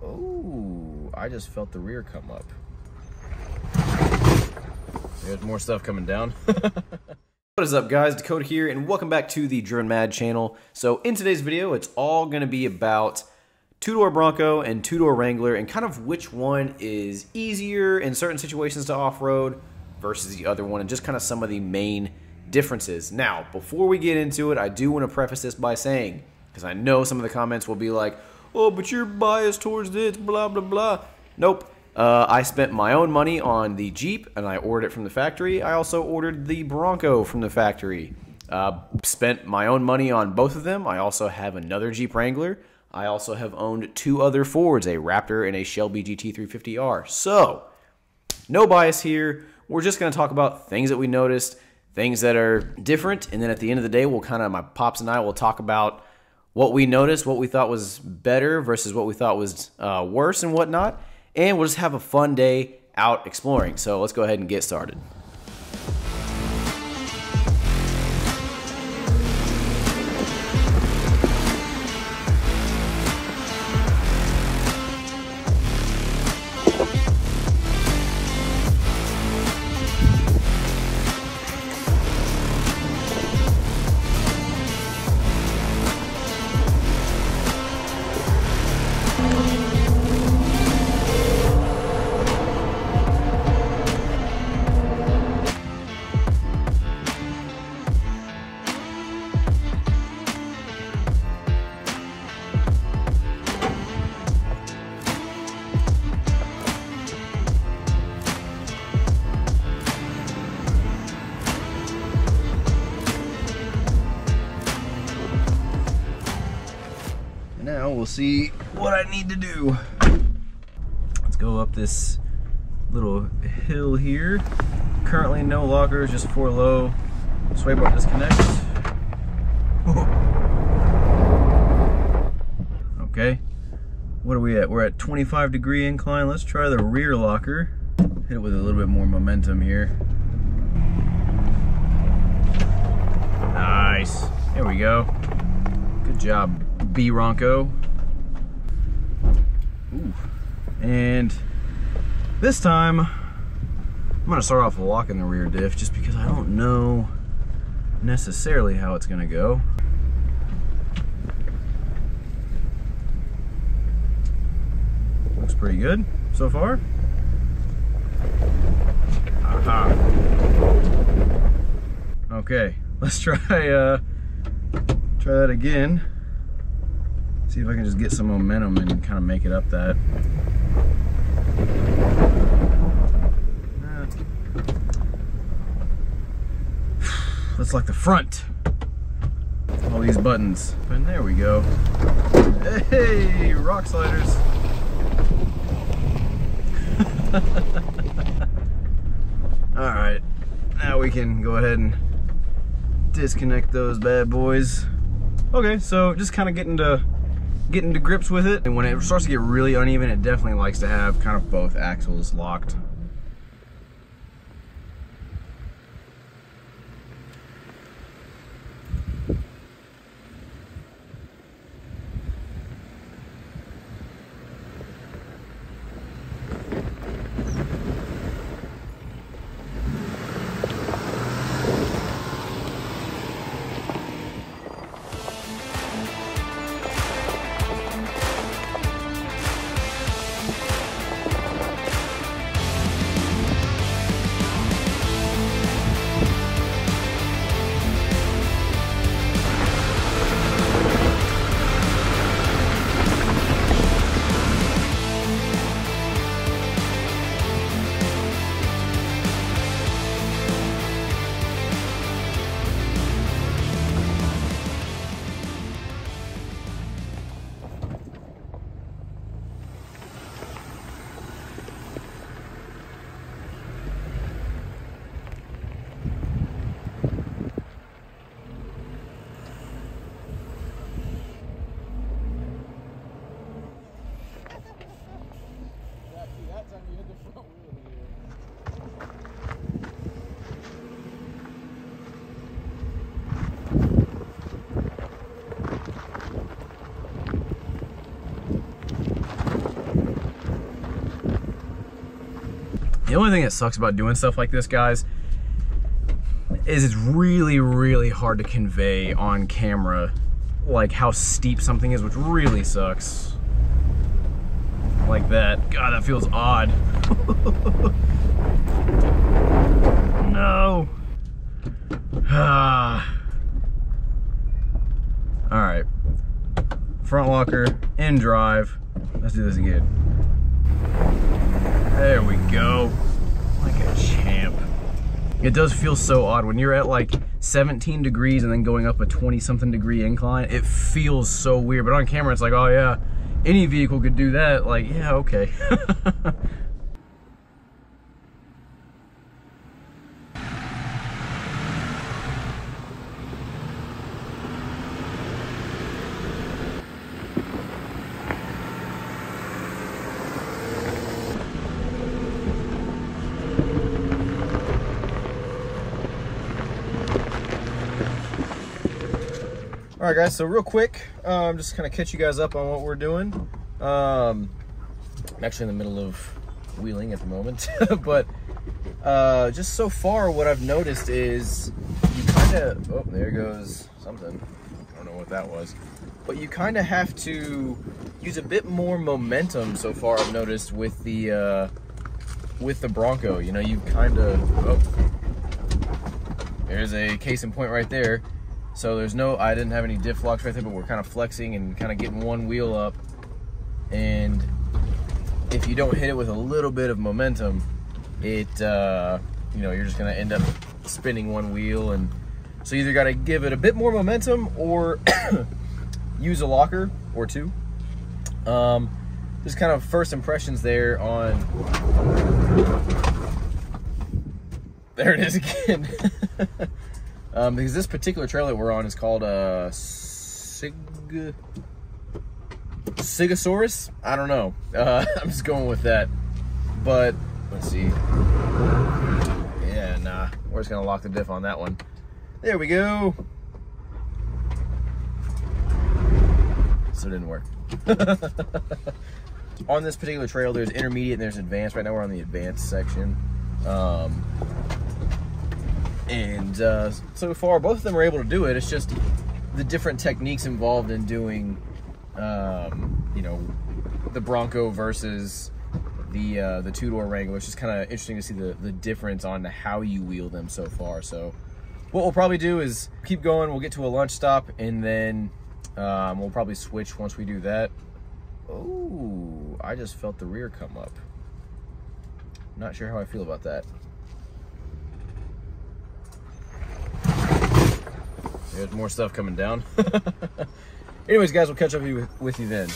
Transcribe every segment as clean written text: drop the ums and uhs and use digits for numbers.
Oh, I just felt the rear come up. There's more stuff coming down. What is up, guys? Dakota here, and welcome back to the Driven Mad channel. So in today's video, it's all going to be about two-door Bronco and two-door Wrangler and kind of which one is easier in certain situations to off-road versus the other one, and just kind of some of the main differences. Now, before we get into it, I do want to preface this by saying, because I know some of the comments will be like, oh, but you're biased towards this, blah, blah, blah. Nope. I spent my own money on the Jeep, and I ordered it from the factory. I also ordered the Bronco from the factory. Spent my own money on both of them. I also have another Jeep Wrangler. I also have owned two other Fords, a Raptor and a Shelby GT350R. So, no bias here. We're just going to talk about things that we noticed, things that are different, and then at the end of the day, we'll kind of, my pops and I will talk about what we noticed, what we thought was better versus what we thought was worse and whatnot. And we'll just have a fun day out exploring. So let's go ahead and get started. Now we'll see what I need to do. Let's go up this little hill here. Currently no lockers, just 4 low. Swipe up disconnect. Okay, what are we at? We're at 25-degree incline. Let's try the rear locker. Hit it with a little bit more momentum here. Nice. There we go. Good job, Bronco. Ooh. And this time I'm gonna start off locking the rear diff just because I don't know necessarily how it's gonna go. Looks pretty good so far. Aha. Okay, let's try that again. See if I can just get some momentum and kind of make it up that. Let's lock the front. All these buttons. And there we go. Hey, rock sliders. Alright, now we can go ahead and disconnect those bad boys. Okay, so just kind of getting to grips with it, and when it starts to get really uneven, it definitely likes to have kind of both axles locked. The only thing that sucks about doing stuff like this, guys, is it's really, really hard to convey on camera like how steep something is, which really sucks. Like that. God, that feels odd. No. Alright. Front locker, in drive. Let's do this again. There we go. Like a champ. It does feel so odd when you're at like 17 degrees and then going up a 20-something degree incline. It feels so weird, but on camera it's like, oh yeah, any vehicle could do that. Like, yeah, okay. All right, guys, so real quick, just kind of catch you guys up on what we're doing. I'm actually in the middle of wheeling at the moment, but just so far what I've noticed is you kind of, oh, there goes something. I don't know what that was. But you kind of have to use a bit more momentum so far, I've noticed, with the Bronco. You know, you kind of, oh, there's a case in point right there. So there's no, I didn't have any diff locks right there, but we're kind of flexing and kind of getting one wheel up. And if you don't hit it with a little bit of momentum, it, you know, you're just gonna end up spinning one wheel. And so you either gotta give it a bit more momentum or use a locker or two. Just kind of first impressions there on, there it is again. Because this particular trail that we're on is called Sigosaurus? I don't know. I'm just going with that. But let's see. Yeah, nah. We're just gonna lock the diff on that one. There we go. So it didn't work. On this particular trail, there's intermediate and there's advanced. Right now we're on the advanced section. And so far, both of them are able to do it. It's just the different techniques involved in doing, you know, the Bronco versus the two-door Wrangler. It's just kind of interesting to see the difference on how you wheel them so far. So what we'll probably do is keep going. We'll get to a lunch stop, and then we'll probably switch once we do that. Oh, I just felt the rear come up. Not sure how I feel about that. There's more stuff coming down. Anyways, guys, we'll catch up with you then.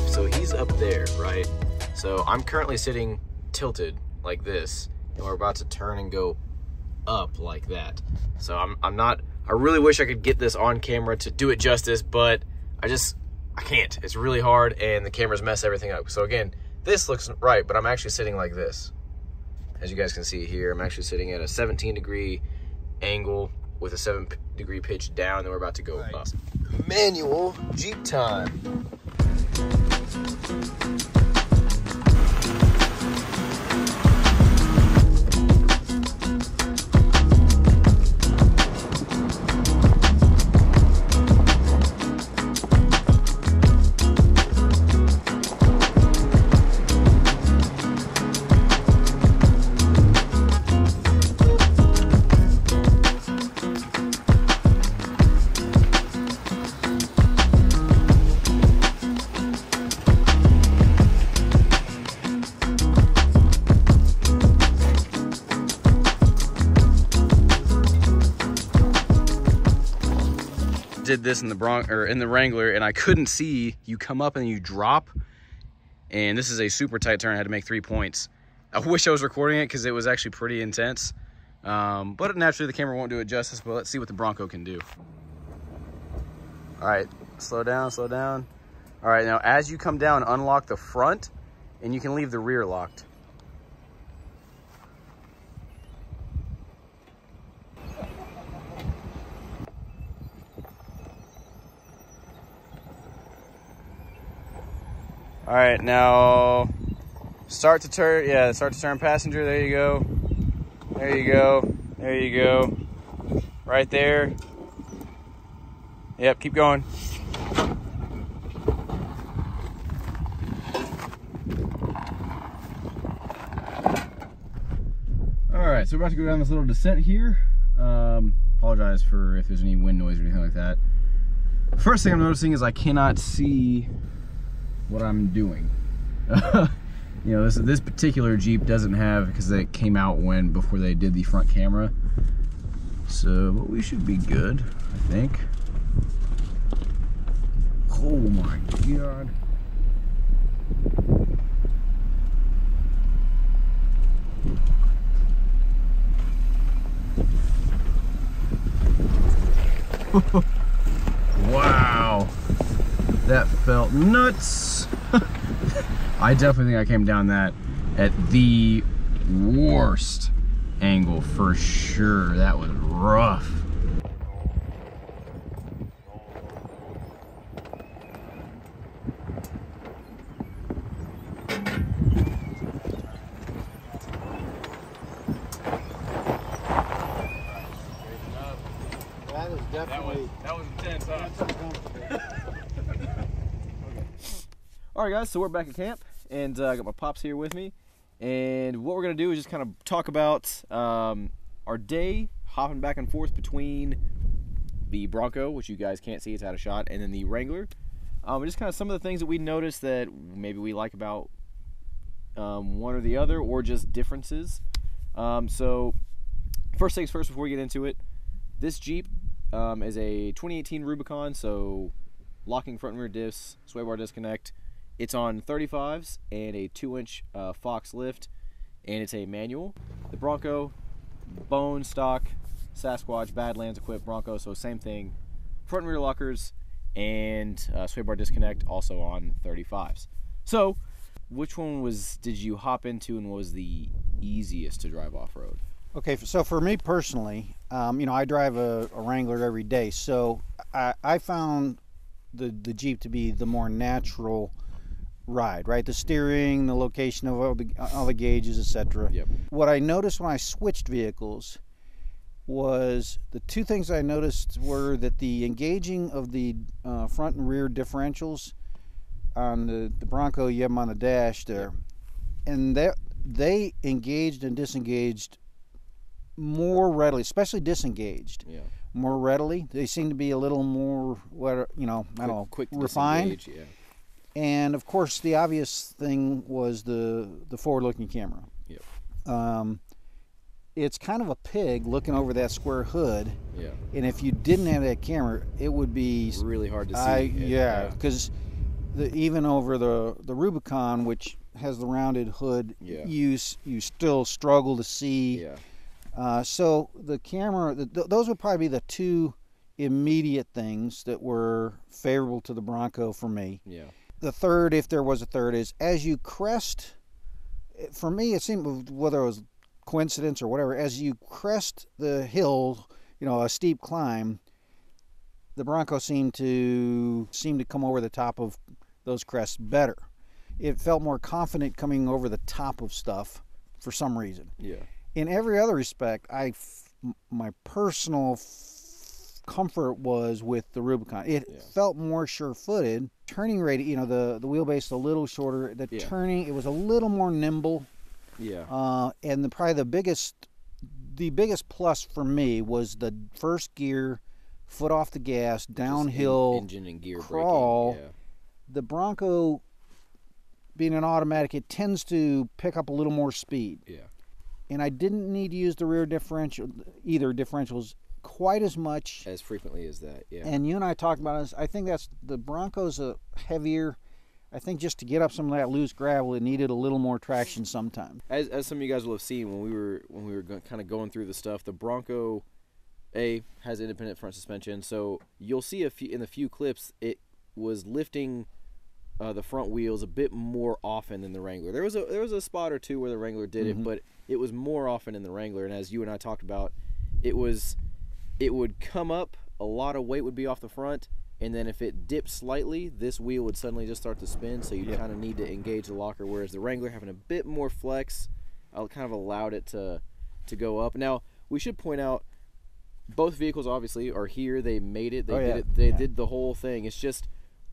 So he's up there, right? So I'm currently sitting tilted like this, and we're about to turn and go up like that. So I'm not, I really wish I could get this on camera to do it justice, but I can't. It's really hard, and the cameras mess everything up. So again, this looks right, but I'm actually sitting like this. As you guys can see here, I'm actually sitting at a 17-degree angle with a 7-degree pitch down, and we're about to go up. Manual Jeep time. just did this in the Wrangler, and I couldn't see. You come up and you drop, and this is a super tight turn. I had to make 3 points. I wish I was recording it because it was actually pretty intense. But naturally the camera won't do it justice, but let's see what the Bronco can do. All right, slow down, slow down. All right, now as you come down, unlock the front, and you can leave the rear locked. All right, now start to turn, yeah, start to turn passenger. There you go. There you go. There you go. Right there. Yep, keep going. All right, so we're about to go down this little descent here. Apologize for if there's any wind noise or anything like that. First thing I'm noticing is I cannot see what I'm doing. You know, this particular Jeep doesn't have, because it came out before they did the front camera. So, but we should be good, I think. Oh my God. Wow. That felt nuts. I definitely think I came down that at the worst angle for sure. That was rough. That is definitely... That was intense, huh? Alright guys, so we're back at camp, and I got my pops here with me, and what we're going to do is just kind of talk about our day, hopping back and forth between the Bronco, which you guys can't see, it's out of shot, and then the Wrangler. Just kind of some of the things that we noticed that maybe we like about one or the other, or just differences. So first things first, before we get into it, this Jeep is a 2018 Rubicon, so locking front and rear diffs, sway bar disconnect. It's on 35s and a 2-inch Fox lift, and it's a manual. The Bronco, bone stock, Sasquatch, Badlands equipped Bronco, so same thing. Front and rear lockers and sway bar disconnect, also on 35s. So, which one did you hop into, and was the easiest to drive off-road? Okay, so for me personally, you know, I drive a Wrangler every day, so I found the Jeep to be the more natural ride, right? The steering, the location of all the gauges, etc. Yep. What I noticed when I switched vehicles was the two things I noticed were that the engaging of the front and rear differentials on the Bronco, you have them on the dash there, and they engaged and disengaged more readily, especially disengaged. Yeah. More readily. They seem to be a little more, you know, I don't know, quick refined. disengage, yeah. And of course, the obvious thing was the forward-looking camera. Yep. It's kind of a pig looking over that square hood. Yeah. And if you didn't have that camera, it would be really hard to see. Yeah, because even over the Rubicon, which has the rounded hood, yeah, you still struggle to see. Yeah. So the camera, those would probably be the two immediate things that were favorable to the Bronco for me. Yeah. The third, if there was a third, is as you crest, for me it seemed, whether it was coincidence or whatever, as you crest the hill, you know, a steep climb, the Bronco seemed to come over the top of those crests better. It felt more confident coming over the top of stuff for some reason. Yeah. In every other respect, my personal comfort was with the Rubicon. It felt more sure-footed. Turning radius, you know, the wheelbase a little shorter. The turning, it was a little more nimble. Yeah. And probably the biggest plus for me was the first gear, foot off the gas, downhill engine and gear crawl. braking. Yeah. The Bronco, being an automatic, it tends to pick up a little more speed. Yeah. And I didn't need to use the rear differential, either differentials, quite as much as frequently as that. Yeah. And you and I talked about this. I think that's the Bronco's a heavier. I think just to get up some of that loose gravel, it needed a little more traction sometimes. As some of you guys will have seen when we were kind of going through the stuff, the Bronco has independent front suspension, so you'll see in the few clips it was lifting the front wheels a bit more often than the Wrangler. There was a spot or two where the Wrangler did it, but it was more often in the Wrangler. And as you and I talked about, it would come up, a lot of weight would be off the front, and then if it dipped slightly, this wheel would suddenly just start to spin, so you kind of need to engage the locker, whereas the Wrangler, having a bit more flex, kind of allowed it to go up. Now, we should point out, both vehicles obviously are here. They made it. They did the whole thing. It's just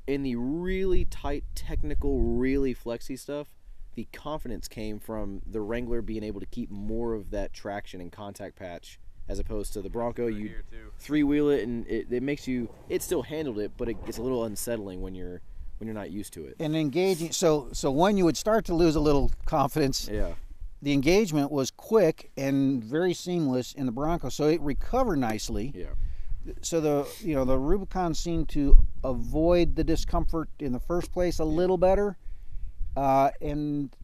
in the really tight, technical, really flexy stuff, the confidence came from the Wrangler being able to keep more of that traction and contact patch, as opposed to the Bronco. You three-wheel it, and it makes you. It still handled it, but it's a little unsettling when you're not used to it. And engaging. So when you would start to lose a little confidence. Yeah. The engagement was quick and very seamless in the Bronco, so it recovered nicely. Yeah. So the Rubicon seemed to avoid the discomfort in the first place a little better, and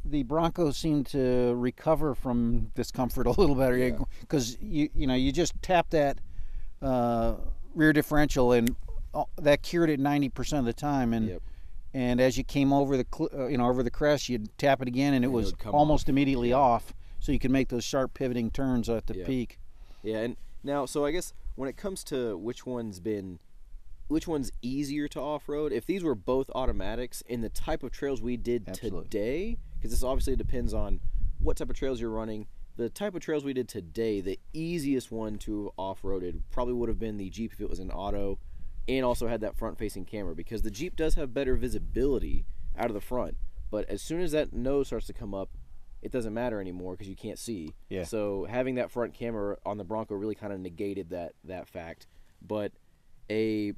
the Bronco seemed to recover from discomfort a little better, because you just tap that rear differential, and that cured it 90% of the time, and. And as you came over over the crest, you'd tap it again, and it was almost immediately off, so you could make those sharp pivoting turns at the peak. Yeah, and now, so I guess when it comes to which one's easier to off-road, if these were both automatics in the type of trails we did today, because this obviously depends on what type of trails you're running. The type of trails we did today, the easiest one to off-roaded probably would have been the Jeep if it was an auto, and also had that front-facing camera, because the Jeep does have better visibility out of the front, but as soon as that nose starts to come up, it doesn't matter anymore because you can't see. Yeah. So having that front camera on the Bronco really kind of negated that fact. But a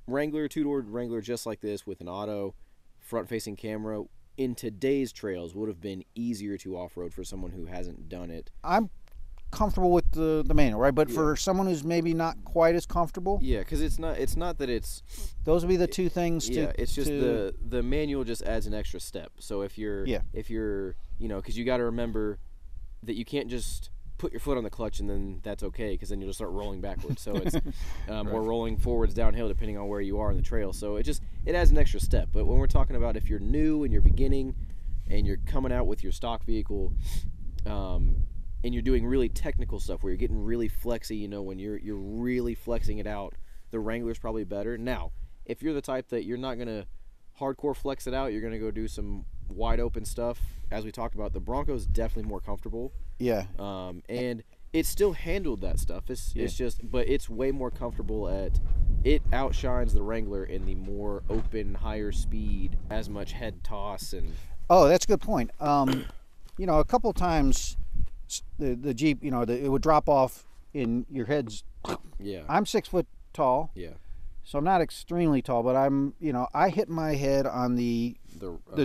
Wrangler, two-door Wrangler just like this with an auto front-facing camera in today's trails would have been easier to off-road for someone who hasn't done it. I'm comfortable with the manual, right? But for someone who's maybe not quite as comfortable, because it's not that it's, those would be the two things. It's just the manual just adds an extra step. So if you're because you got to remember that you can't just put your foot on the clutch and then that's okay, because then you'll just start rolling backwards. So it's or rolling forwards downhill depending on where you are in the trail. So it adds an extra step. But when we're talking about if you're new and you're beginning and you're coming out with your stock vehicle, and you're doing really technical stuff where you're getting really flexy, when you're really flexing it out, the Wrangler's probably better. Now, if you're the type that you're not going to hardcore flex it out, you're going to go do some wide open stuff, as we talked about, the Bronco's definitely more comfortable. Yeah. And it still handled that stuff. It's just, but it's way more comfortable it outshines the Wrangler in the more open, higher speed, as much head toss and. Oh, that's a good point. A couple times, the Jeep, it would drop off in your heads. Yeah. I'm 6 foot tall. Yeah. So I'm not extremely tall, but I'm, I hit my head on the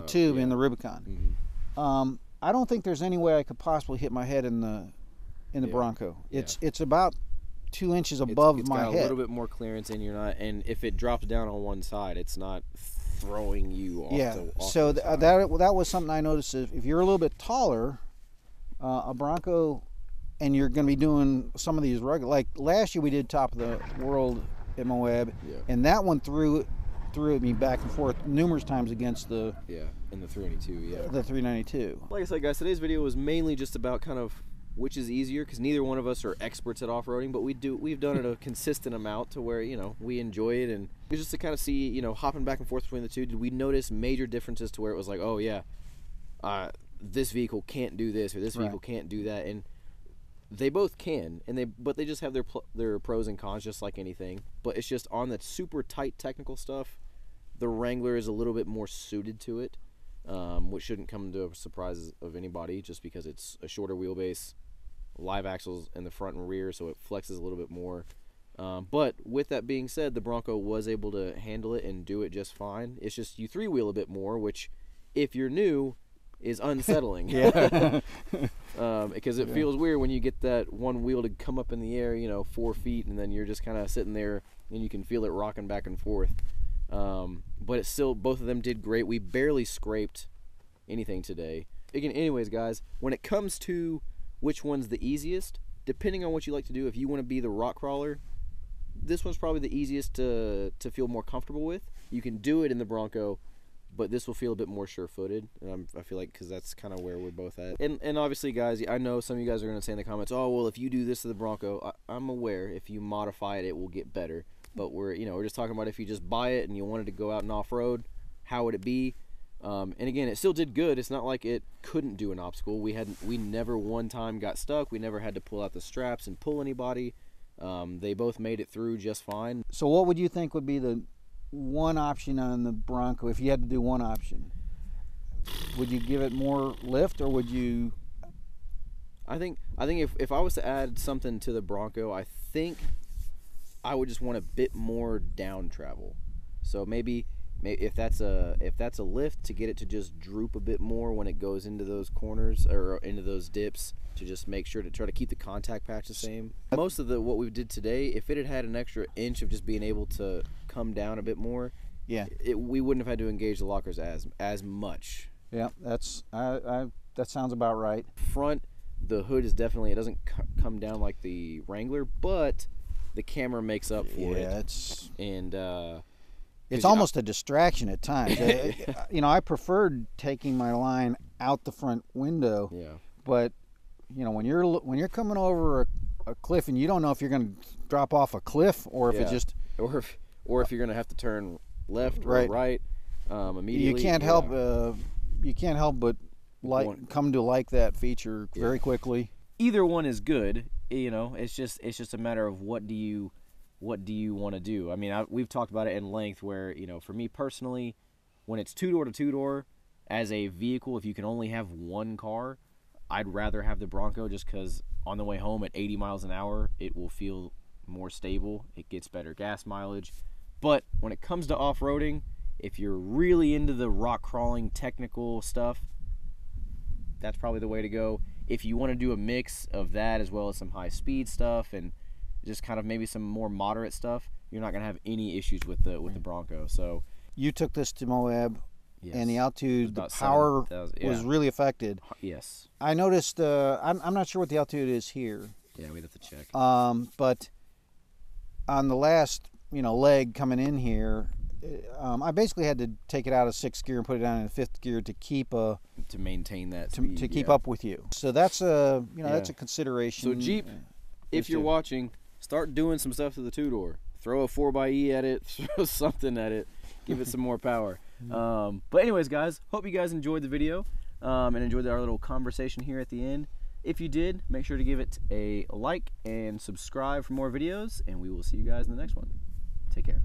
tube in the Rubicon. Mm-hmm. I don't think there's any way I could possibly hit my head in the Bronco. It's about 2 inches above my head. It's got a little bit more clearance, and you're not. And if it drops down on one side, it's not throwing you off. So that was something I noticed. If you're a little bit taller, a Bronco, and you're going to be doing some of these rugged, like last year we did Top of the World at Moab, and that one threw me back and forth numerous times against the in the 392, the 392. Like I said, guys, today's video was mainly just about kind of which is easier, because neither one of us are experts at off-roading, but we've done it a consistent amount to where we enjoy it, and it's just to kind of see hopping back and forth between the two. Did we notice major differences to where it was like, oh yeah, this vehicle can't do this, or this vehicle can't do that? And they both can, but they just have their pros and cons, just like anything. But it's just on that super tight technical stuff, the Wrangler is a little bit more suited to it, which shouldn't come to a surprise of anybody, just because it's a shorter wheelbase, live axles in the front and rear, so it flexes a little bit more. But with that being said, the Bronco was able to handle it and do it just fine. It's just you three-wheel a bit more, which if you're new, is unsettling. Yeah. Because it feels weird when you get that one wheel to come up in the air, you know, 4 feet, and then you're just kind of sitting there and you can feel it rocking back and forth. But it's still, both of them did great. We barely scraped anything today. Again, anyways, guys, when it comes to which one's the easiest, depending on what you like to do, if you want to be the rock crawler, this one's probably the easiest to feel more comfortable with. You can do it in the Bronco, but this will feel a bit more sure-footed, and I feel like because that's kind of where we're both at. And obviously, guys, I know some of you guys are going to say in the comments, oh, well, if you do this to the Bronco, I'm aware if you modify it, it will get better. But we're just talking about if you just buy it and you wanted to go out and off-road, how would it be? And again, it still did good. It's not like it couldn't do an obstacle. We never one time got stuck. We never had to pull out the straps and pull anybody. They both made it through just fine. So what would you think would be the one option on the Bronco if you had to do one option? Would you give it more lift, or would you? I think if I was to add something to the Bronco, I think I would just want a bit more down travel. So maybe if that's a lift, to get it to just droop a bit more when it goes into those corners or into those dips, to just make sure to try to keep the contact patch the same. Most of what we did today, if it had an extra inch of just being able to come down a bit more, yeah, we wouldn't have had to engage the lockers as much. Yeah, that sounds about right. Front, the hood is definitely, it doesn't come down like the Wrangler, but the camera makes up for it. Yeah, it's almost a distraction at times. I preferred taking my line out the front window. Yeah. But when you're coming over a cliff and you don't know if you're going to drop off a cliff or if it just or if you're going to have to turn left or right immediately. You can't help but come to like that feature very quickly. Either one is good. It's just a matter of what do you want to do. I mean, we've talked about it in length where, for me personally, when it's two-door to two-door, as a vehicle, if you can only have one car, I'd rather have the Bronco, just because on the way home at 80 miles an hour, it will feel more stable. It gets better gas mileage. But when it comes to off-roading, if you're really into the rock crawling technical stuff, that's probably the way to go. If you want to do a mix of that as well as some high-speed stuff and just kind of maybe some more moderate stuff, you're not going to have any issues with the Bronco. So you took this to Moab, yes, and the altitude, the power was really affected. Yes. I noticed, I'm not sure what the altitude is here. Yeah, we'd have to check. But on the last, leg coming in here, I basically had to take it out of 6th gear and put it down in 5th gear to maintain that speed, to keep up with you. So that's that's a consideration. So Jeep, if you're watching, start doing some stuff to the two-door. Throw a 4xe at it, throw something at it, give it some more power. But anyways, guys, hope you guys enjoyed the video and enjoyed our little conversation here at the end. If you did, make sure to give it a like and subscribe for more videos, and we will see you guys in the next one. Take care.